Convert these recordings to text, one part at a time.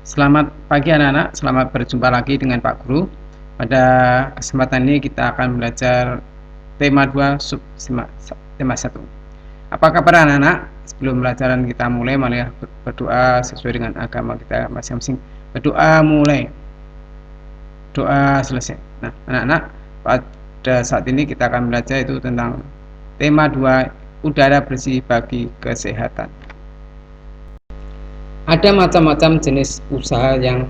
Selamat pagi anak-anak, selamat berjumpa lagi dengan Pak Guru. Pada kesempatan ini kita akan belajar tema 2 sub tema 1. Apa kabar anak-anak? Sebelum pelajaran kita mulai, mari berdoa sesuai dengan agama kita masing-masing. Berdoa mulai, doa selesai. Nah anak-anak, pada saat ini kita akan belajar itu tentang tema 2, udara bersih bagi kesehatan. Ada macam-macam jenis usaha yang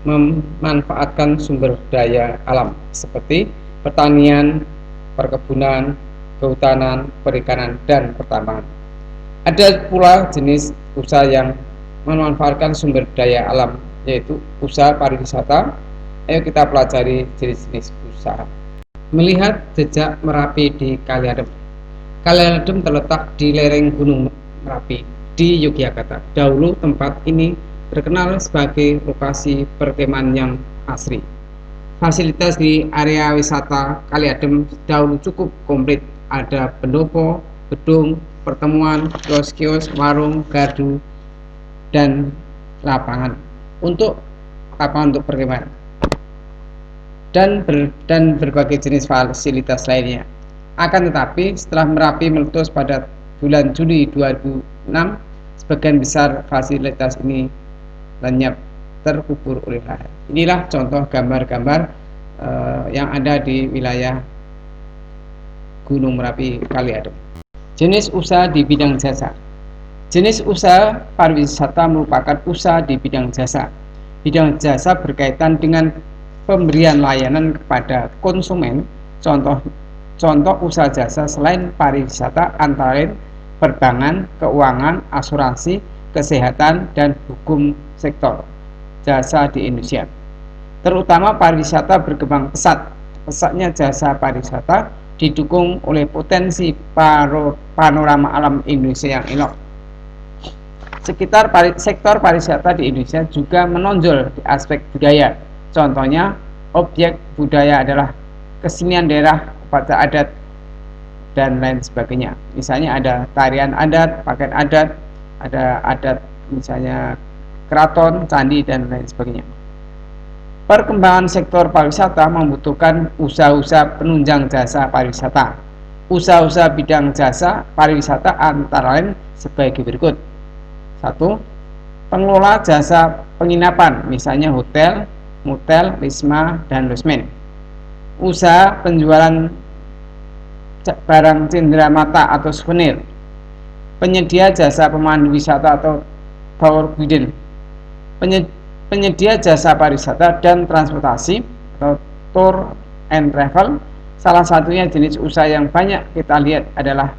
memanfaatkan sumber daya alam seperti pertanian, perkebunan, kehutanan, perikanan, dan pertambangan. Ada pula jenis usaha yang memanfaatkan sumber daya alam, yaitu usaha pariwisata. Ayo kita pelajari jenis-jenis usaha. Melihat jejak Merapi di Kali Adem. Kali Adem terletak di lereng Gunung Merapi di Yogyakarta. Dahulu tempat ini terkenal sebagai lokasi perkemahan yang asri. Fasilitas di area wisata Kali Adem dahulu cukup komplit. Ada pendopo, gedung pertemuan, kios-kios, warung, gardu, dan lapangan untuk perkemahan dan berbagai jenis fasilitas lainnya. Akan tetapi setelah Merapi meletus pada bulan Juli 2006, sebagian besar fasilitas ini lenyap terkubur oleh lahar. Inilah contoh gambar-gambar yang ada di wilayah Gunung Merapi Kali Adem. Jenis usaha di bidang jasa. Jenis usaha pariwisata merupakan usaha di bidang jasa. Bidang jasa berkaitan dengan pemberian layanan kepada konsumen. Contoh usaha jasa selain pariwisata antara lain perbankan, keuangan, asuransi, kesehatan, dan hukum sektor jasa di Indonesia. Terutama pariwisata berkembang pesat. Pesatnya jasa pariwisata didukung oleh potensi panorama alam Indonesia yang elok. Sektor pariwisata di Indonesia juga menonjol di aspek budaya. Contohnya, objek budaya adalah kesenian daerah, upacara adat, dan lain sebagainya. Misalnya ada tarian adat, pakaian adat, ada adat misalnya keraton, candi, dan lain sebagainya. Perkembangan sektor pariwisata membutuhkan usaha-usaha penunjang jasa pariwisata. Usaha-usaha bidang jasa pariwisata antara lain sebagai berikut. 1. Pengelola jasa penginapan, misalnya hotel, motel, wisma, dan losmen. Usaha penjualan barang cenderamata atau souvenir. Penyedia jasa pemandu wisata atau tour guide. Penyedia jasa pariwisata dan transportasi atau tour and travel. Salah satunya jenis usaha yang banyak kita lihat adalah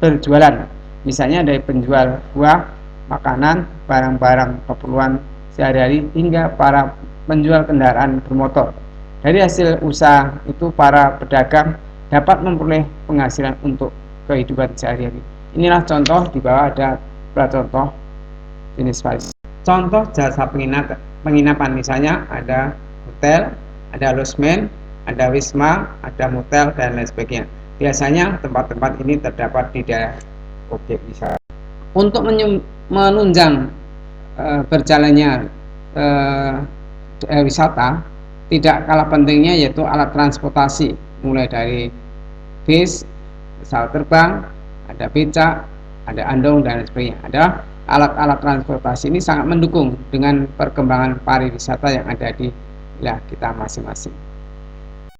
berjualan. Misalnya dari penjual buah, makanan, barang-barang keperluan sehari-hari, hingga para penjual kendaraan bermotor. Dari hasil usaha itu para pedagang dapat memperoleh penghasilan untuk kehidupan sehari-hari. Inilah contoh, di bawah ada contoh jenis pariwisata. Contoh jasa penginapan, misalnya ada hotel, ada losmen, ada wisma, ada motel, dan lain sebagainya. Biasanya tempat-tempat ini terdapat di daerah objek wisata. Untuk menunjang berjalannya wisata, tidak kalah pentingnya yaitu alat transportasi, mulai dari bis, pesawat terbang, ada becak, ada andong, dan sebagainya. Ada alat-alat transportasi ini sangat mendukung dengan perkembangan pariwisata yang ada di wilayah kita masing-masing.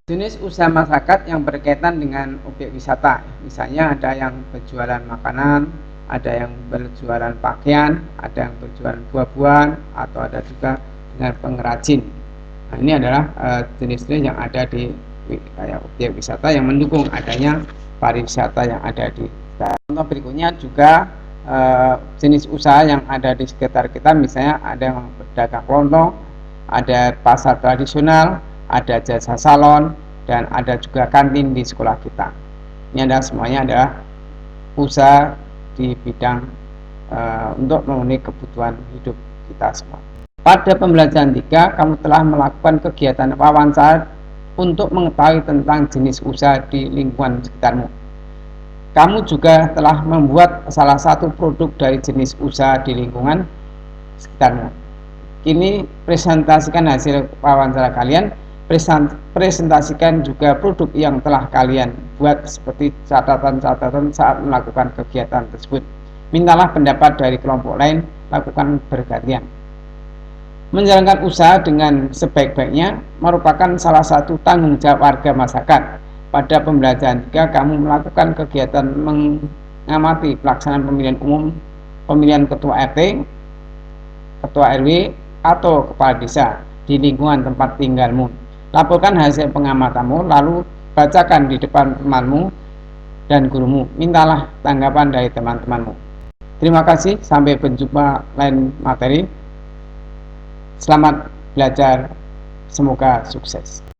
Jenis usaha masyarakat yang berkaitan dengan objek wisata, misalnya ada yang berjualan makanan, ada yang berjualan pakaian, ada yang berjualan buah-buahan, atau ada juga dengan pengrajin. Nah, ini adalah jenis-jenis yang ada di wilayah objek wisata yang mendukung adanya pariwisata yang ada di kita. Contoh berikutnya juga jenis usaha yang ada di sekitar kita, misalnya ada yang berdagang kelontong, ada pasar tradisional, ada jasa salon, dan ada juga kantin di sekolah kita. Ini adalah semuanya adalah usaha di bidang untuk memenuhi kebutuhan hidup kita semua. Pada pembelajaran 3, kamu telah melakukan kegiatan wawancara untuk mengetahui tentang jenis usaha di lingkungan sekitarmu. Kamu juga telah membuat salah satu produk dari jenis usaha di lingkungan sekitarmu. Kini presentasikan hasil wawancara kalian, presentasikan juga produk yang telah kalian buat seperti catatan-catatan saat melakukan kegiatan tersebut. Mintalah pendapat dari kelompok lain, lakukan bergantian. Menjalankan usaha dengan sebaik-baiknya merupakan salah satu tanggung jawab warga masyarakat. Pada pembelajaran jika kamu melakukan kegiatan mengamati pelaksanaan pemilihan umum, pemilihan ketua RT, ketua RW, atau kepala desa di lingkungan tempat tinggalmu. Laporkan hasil pengamatanmu, lalu bacakan di depan temanmu dan gurumu. Mintalah tanggapan dari teman-temanmu. Terima kasih, sampai berjumpa lain materi. Selamat belajar, semoga sukses.